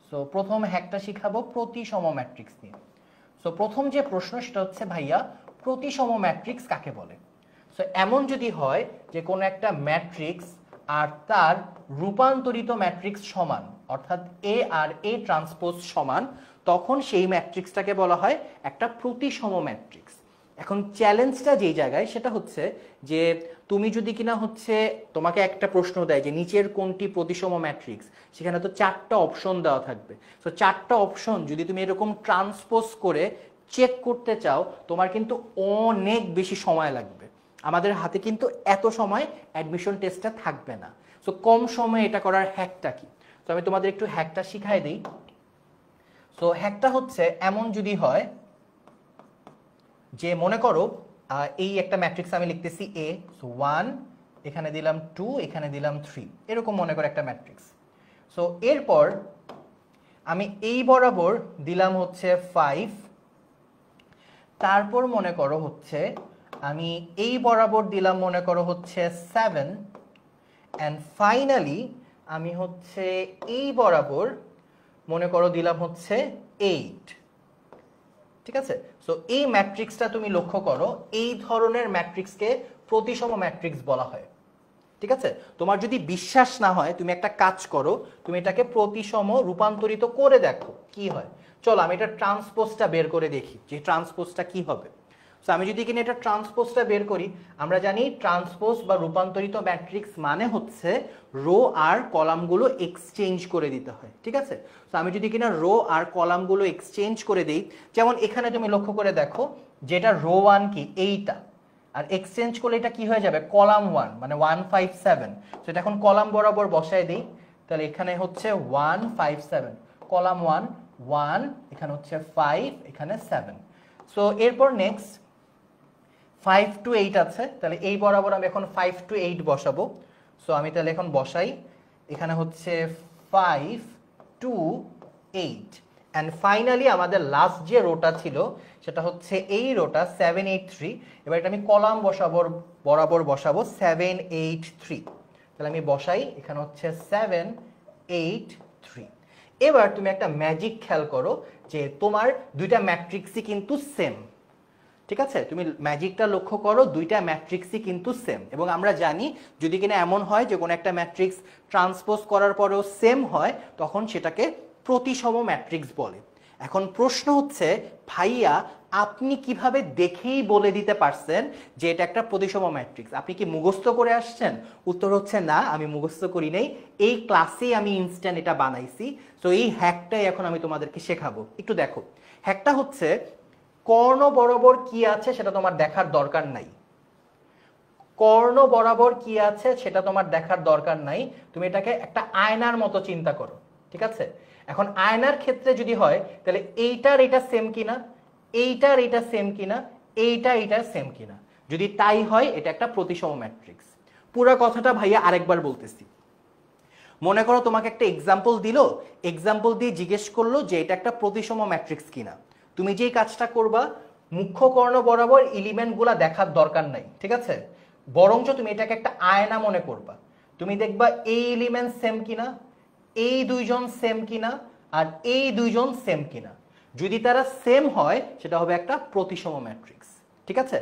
So প্রথম হ্যাকটা শিখাবো প্রতিসম ম্যাট্রিক্স নিয়ে। সো প্রথম যে প্রশ্ন সেটা হচ্ছে ভাইয়া প্রতিসম ম্যাট্রিক্স কাকে বলে। সো এমন যদি হয় যে কোনো একটা ম্যাট্রিক্স আর তার রূপান্তরিত ম্যাট্রিক্স সমান, অর্থাৎ এ আর এ ট্রান্সপোজ সমান, তখন সেই ম্যাট্রিক্সটাকে বলা হয় একটা প্রতিসম ম্যাট্রিক্স। এখন চ্যালেঞ্জটা যেই জায়গায় সেটা হচ্ছে যে তুমি যদি কিনা হচ্ছে তোমাকে একটা প্রশ্ন দেয় যে নিচের কোনটি প্রতিসম ম্যাট্রিক্স, সেখানে তো 4টা অপশন দেওয়া থাকবে। সো 4টা অপশন যদি তুমি এরকম ট্রান্সপোজ করে চেক করতে চাও তোমার কিন্তু অনেক বেশি সময় লাগবে। আমাদের হাতে কিন্তু এত সময় অ্যাডমিশন টেস্টটা থাকবে না। সো কম সময়ে এটা করার হ্যাকটা কি, তো আমি তোমাদের একটু হ্যাকটা শিখাই দিই। সো হ্যাকটা হচ্ছে এমন যদি হয় যে মনে করো এই একটা ম্যাট্রিক্স আমি লিখতেছি এ, সো 1, এখানে দিলাম 2, এখানে দিলাম 3, এরকম মনে করো একটা ম্যাট্রিক্স। সো এরপর আমি এই বরাবর দিলাম হচ্ছে 5, তারপর মনে করো হচ্ছে আমি এই বরাবর দিলাম মনে করো হচ্ছে 7, অ্যান্ড ফাইনালি আমি হচ্ছে এই বরাবর মনে করো দিলাম হচ্ছে 8। ঠিক আছে, সো এই ম্যাট্রিক্সটা তুমি লক্ষ্য করো, এই ধরনের ম্যাট্রিক্সকে প্রতিসম ম্যাট্রিক্স বলা হয়। ঠিক আছে, তোমার যদি বিশ্বাস না হয় তুমি একটা কাজ করো, তুমি এটাকে প্রতিসম রূপান্তরিত করে দেখো কি হয়। চলো আমি এটা ট্রান্সপোজটা বের করে দেখি যে ট্রান্সপোজটা কি হবে। সো আমি যদি কিনা এটা ট্রান্সপোজটা বের করি, আমরা জানি ট্রান্সপোজ বা রূপান্তরিত ম্যাট্রিক্স মানে হচ্ছে রো আর কলামগুলো এক্সচেঞ্জ করে দিতে হয়। ঠিক আছে, সো আমি যদি কিনা রো আর কলামগুলো এক্সচেঞ্জ করে দিই, যেমন এখানে তুমি লক্ষ্য করে দেখো যেটা রো 1 কি এইটা, আর এক্সচেঞ্জ করলে এটা কি হয়ে যাবে কলাম 1, মানে 157। সো এটা এখন কলাম বরাবর বসায় দিই, তাহলে এখানে হচ্ছে 157, কলাম 1 1, এখানে হচ্ছে 5, এখানে 7। সো এরপর নেক্সট 5 to 8 আছে, তাহলে এই বরাবর আমি এখন 5 to 8 বসাবো। সো আমি তাহলে এখন বসাই, এখানে হচ্ছে 5 to 8, অ্যান্ড ফাইনালি আমাদের লাস্ট যে রোটা ছিল সেটা হচ্ছে এই রোটা 783। এবার এটা আমি কলাম বরাবর বসাবো 783, তাহলে আমি বসাই, এখানে হচ্ছে 783। এবার তুমি একটা ম্যাজিক খেয়াল করো যে তোমার দুইটা ম্যাট্রিক্সই কিন্তু সেম। ঠিক আছে, তুমি ম্যাজিকটা লক্ষ্য করো, দুইটা ম্যাট্রিক্সই কিন্তু সেম। এবং আমরা জানি যদি কিনা এমন হয় যে কোনো একটা ম্যাট্রিক্স ট্রান্সপোজ করার পরেও সেম হয় তখন সেটাকে প্রতিসম ম্যাট্রিক্স বলে। এখন প্রশ্ন হচ্ছে ভাইয়া আপনি কিভাবে দেখেই বলে দিতে পারছেন যে এটা একটা প্রতিসম ম্যাট্রিক্স? আপনি কি মুখস্থ করে আসছেন? উত্তর হচ্ছে না, আমি মুখস্থ করি নাই, এই ক্লাসেই আমি ইনস্ট্যান্ট এটা বানাইছি। সো এই হ্যাকটাই এখন আমি তোমাদেরকে শেখাবো। একটু দেখো, হ্যাকটা হচ্ছে কর্ণ বরাবর কি আছে সেটা তোমার দেখার দরকার নাই। কর্ণ বরাবর কি আছে সেটা তোমার দেখার দরকার নাই, তুমি এটাকে একটা আয়নার মতো চিন্তা করো। ঠিক আছে, এখন আয়নার ক্ষেত্রে যদি হয় তাহলে এইটার এটা সেম কিনা, এইটার এটা সেম কিনা, এইটা সেম কিনা, যদি তাই হয় এটা একটা প্রতিসম ম্যাট্রিক্স। পুরো কথাটা ভাইয়া আরেকবার বলতেছি। মনে করো তোমাকে একটা এক্সাম্পল দিল, এক্সাম্পল দিয়ে জিজ্ঞেস করলো যে এটা একটা প্রতিসম ম্যাট্রিক্স কিনা। তুমি যেই কাজটা করবা, মুখ্য কর্ণ বরাবর এলিমেন্টগুলা দেখার দরকার নাই। ঠিক আছে, বরঞ্চ তুমি এটাকে একটা আয়না মনে করবা। তুমি দেখবা এই এলিমেন্ট সেম কিনা, এই দুইজন সেম কিনা, আর এই দুইজন সেম কিনা। যদি তারা সেম হয় সেটা হবে একটা প্রতিসম ম্যাট্রিক্স। ঠিক আছে।